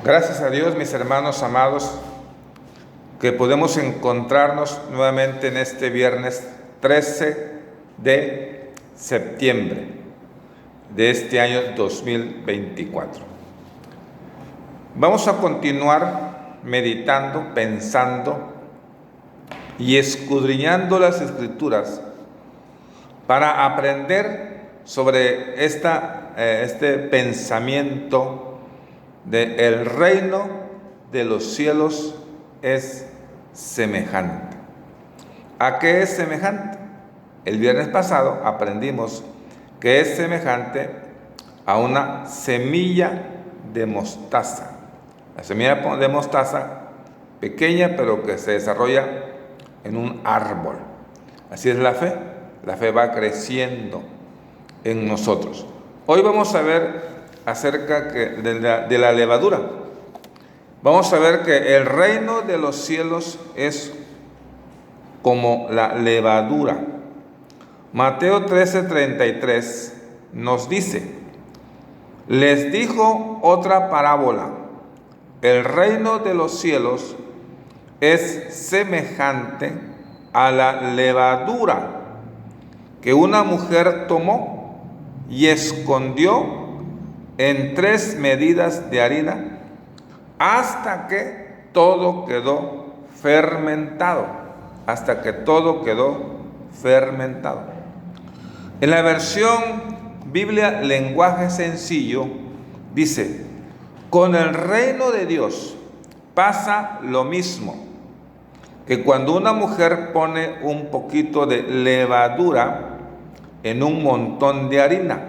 Gracias a Dios, mis hermanos amados, que podemos encontrarnos nuevamente en este viernes 13 de septiembre de este año 2024. Vamos a continuar meditando, pensando y escudriñando las Escrituras para aprender sobre este pensamiento de el reino de los cielos es semejante. ¿A qué es semejante? El viernes pasado aprendimos que es semejante a una semilla de mostaza. La semilla de mostaza pequeña, pero que se desarrolla en un árbol. Así es la fe. La fe va creciendo en nosotros. Hoy vamos a ver acerca de la levadura. Vamos a ver que el reino de los cielos es como la levadura. Mateo 13:33 nos dice: les dijo otra parábola, el reino de los cielos es semejante a la levadura que una mujer tomó y escondió en 3 medidas de harina hasta que todo quedó fermentado. Hasta que todo quedó fermentado. En la versión Biblia Lenguaje Sencillo dice: con el reino de Dios pasa lo mismo, que cuando una mujer pone un poquito de levadura en un montón de harina,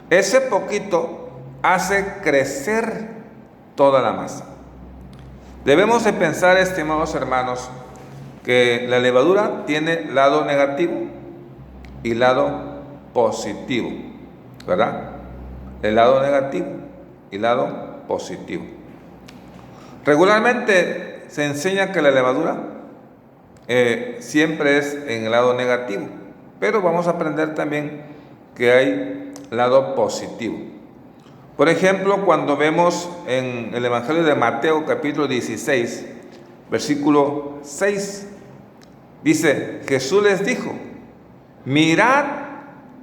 ese poquito hace crecer toda la masa. Debemos de pensar, estimados hermanos, que la levadura tiene lado negativo y lado positivo, ¿verdad? El lado negativo y lado positivo. Regularmente se enseña que la levadura siempre es en el lado negativo, pero vamos a aprender también que hay lado positivo. Por ejemplo, cuando vemos en el Evangelio de Mateo capítulo 16, versículo 6, dice: Jesús les dijo: mirad,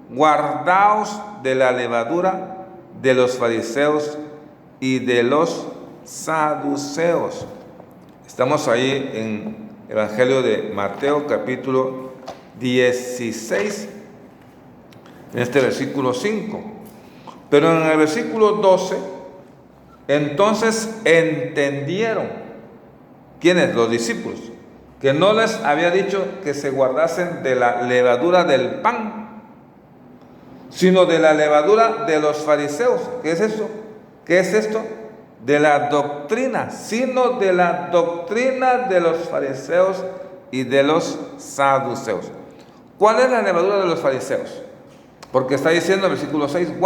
guardaos de la levadura de los fariseos y de los saduceos. Estamos ahí en Evangelio de Mateo capítulo 16, en este versículo 5. Pero en el versículo 12, entonces entendieron, ¿quiénes? Los discípulos, que no les había dicho que se guardasen de la levadura del pan, sino de la levadura de los fariseos. ¿Qué es eso? ¿Qué es esto? De la doctrina, sino de la doctrina de los fariseos y de los saduceos. ¿Cuál es la levadura de los fariseos? Porque está diciendo en el versículo 6,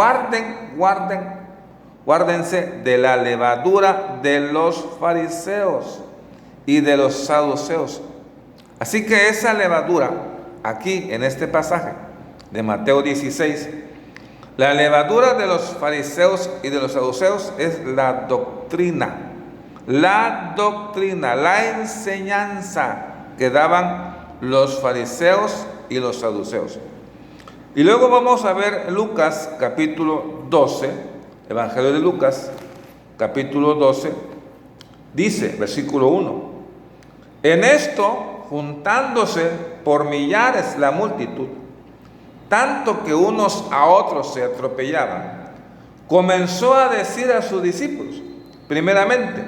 guárdense de la levadura de los fariseos y de los saduceos. Así que esa levadura, aquí en este pasaje de Mateo 16, la levadura de los fariseos y de los saduceos es la doctrina, la enseñanza que daban los fariseos y los saduceos. Y luego vamos a ver Lucas capítulo 12, Evangelio de Lucas capítulo 12, dice, versículo 1, en esto, juntándose por millares la multitud, tanto que unos a otros se atropellaban, comenzó a decir a sus discípulos, primeramente,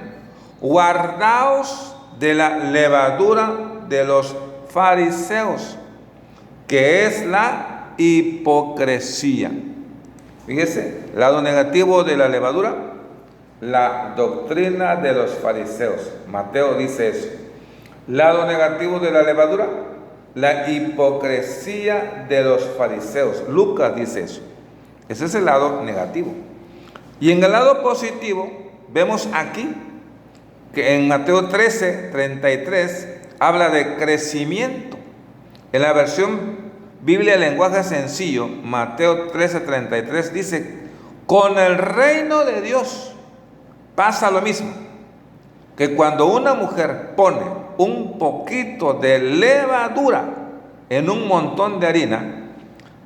guardaos de la levadura de los fariseos, que es la hipocresía. Fíjese, lado negativo de la levadura, la doctrina de los fariseos. Mateo dice eso. Lado negativo de la levadura, la hipocresía de los fariseos. Lucas dice eso. Ese es el lado negativo. Y en el lado positivo, vemos aquí que en Mateo 13:33 habla de crecimiento. En la versión Biblia Lenguaje Sencillo, Mateo 13:33 dice: con el reino de Dios pasa lo mismo, que cuando una mujer pone un poquito de levadura en un montón de harina,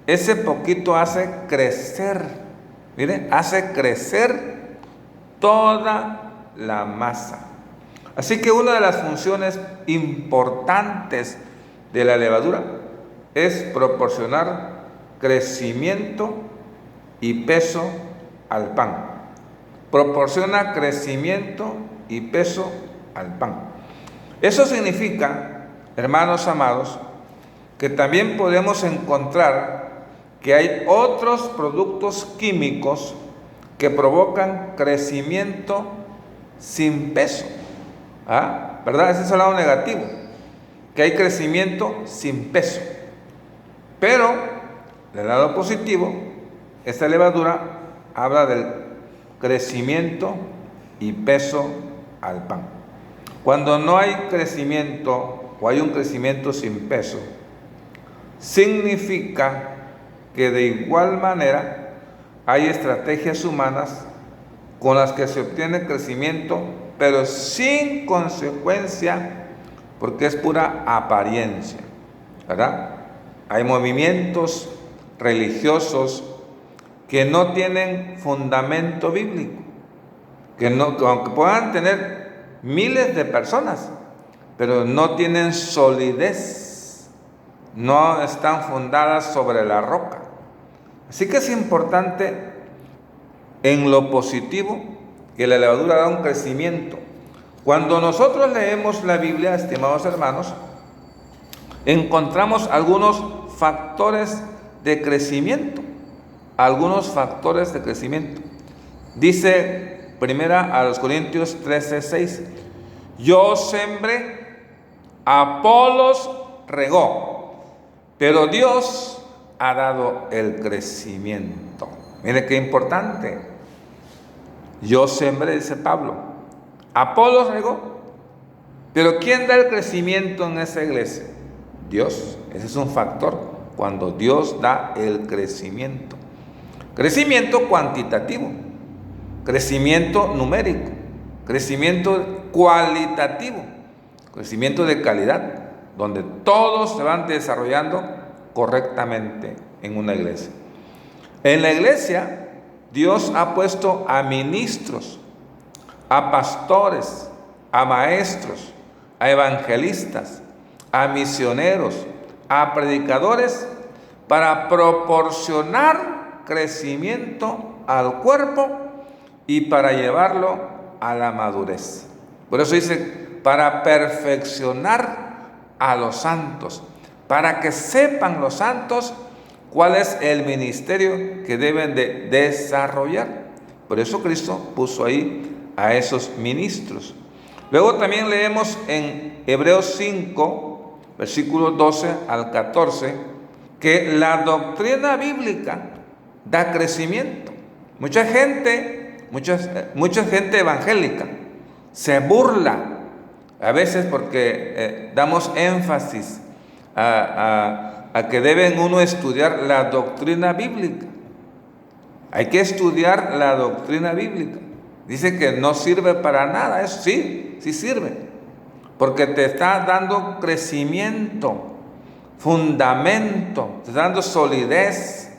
ese poquito hace crecer, mire, hace crecer toda la masa. Así que una de las funciones importantes de la levadura es proporcionar crecimiento y peso al pan. Proporciona crecimiento y peso al pan. Eso significa, hermanos amados, que también podemos encontrar que hay otros productos químicos que provocan crecimiento sin peso. ¿Verdad? Ese es el lado negativo, que hay crecimiento sin peso. Pero, del lado positivo, esta levadura habla del crecimiento y peso al pan. Cuando no hay crecimiento o hay un crecimiento sin peso, significa que de igual manera hay estrategias humanas con las que se obtiene crecimiento, pero sin consecuencia, porque es pura apariencia, ¿verdad? Hay movimientos religiosos que no tienen fundamento bíblico, que aunque puedan tener miles de personas, pero no tienen solidez, no están fundadas sobre la roca. Así que es importante en lo positivo que la levadura da un crecimiento. Cuando nosotros leemos la Biblia, estimados hermanos, encontramos algunos factores de crecimiento. Algunos factores de crecimiento. Dice primera a los Corintios 13:6, yo sembré, Apolos regó, pero Dios ha dado el crecimiento. Mire qué importante. Yo sembré, dice Pablo, Apolos regó, pero ¿quién da el crecimiento en esa iglesia? Dios. Ese es un factor, cuando Dios da el crecimiento. Crecimiento cuantitativo, crecimiento numérico, crecimiento cualitativo, crecimiento de calidad, donde todos se van desarrollando correctamente en una iglesia. En la iglesia, Dios ha puesto a ministros, a pastores, a maestros, a evangelistas, a misioneros, a predicadores, para proporcionar crecimiento al cuerpo y para llevarlo a la madurez. Por eso dice, para perfeccionar a los santos, para que sepan los santos cuál es el ministerio que deben de desarrollar. Por eso Cristo puso ahí a esos ministros. Luego también leemos en Hebreos 5, versículos 12 al 14, que la doctrina bíblica da crecimiento. Mucha gente evangélica se burla a veces porque damos énfasis a que deben uno estudiar la doctrina bíblica. Hay que estudiar la doctrina bíblica. Dice que no sirve para nada. Eso sí sirve, porque te está dando crecimiento, fundamento, te está dando solidez,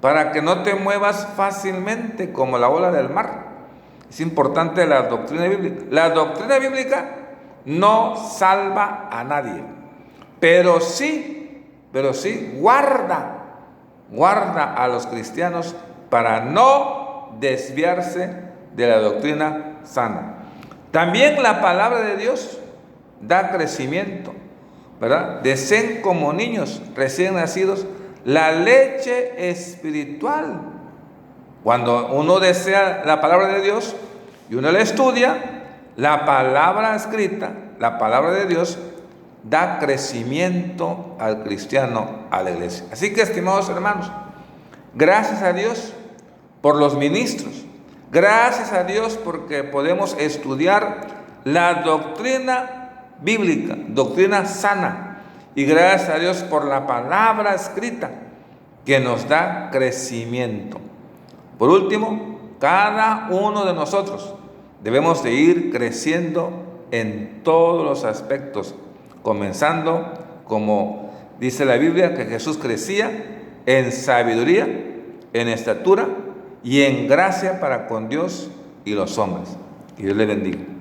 para que no te muevas fácilmente como la ola del mar. Es importante la doctrina bíblica. La doctrina bíblica no salva a nadie, pero sí guarda a los cristianos para no desviarse de la doctrina sana. También la palabra de Dios da crecimiento, ¿verdad? Deseen como niños recién nacidos la leche espiritual. Cuando uno desea la palabra de Dios y uno la estudia, la palabra escrita, la palabra de Dios, da crecimiento al cristiano, a la iglesia. Así que, estimados hermanos, gracias a Dios por los ministros, gracias a Dios porque podemos estudiar la doctrina bíblica, doctrina sana. Y gracias a Dios por la palabra escrita que nos da crecimiento. Por último, cada uno de nosotros Debemos de ir creciendo en todos los aspectos, comenzando, como dice la Biblia, que Jesús crecía en sabiduría, en estatura y en gracia para con Dios y los hombres. Que Dios le bendiga.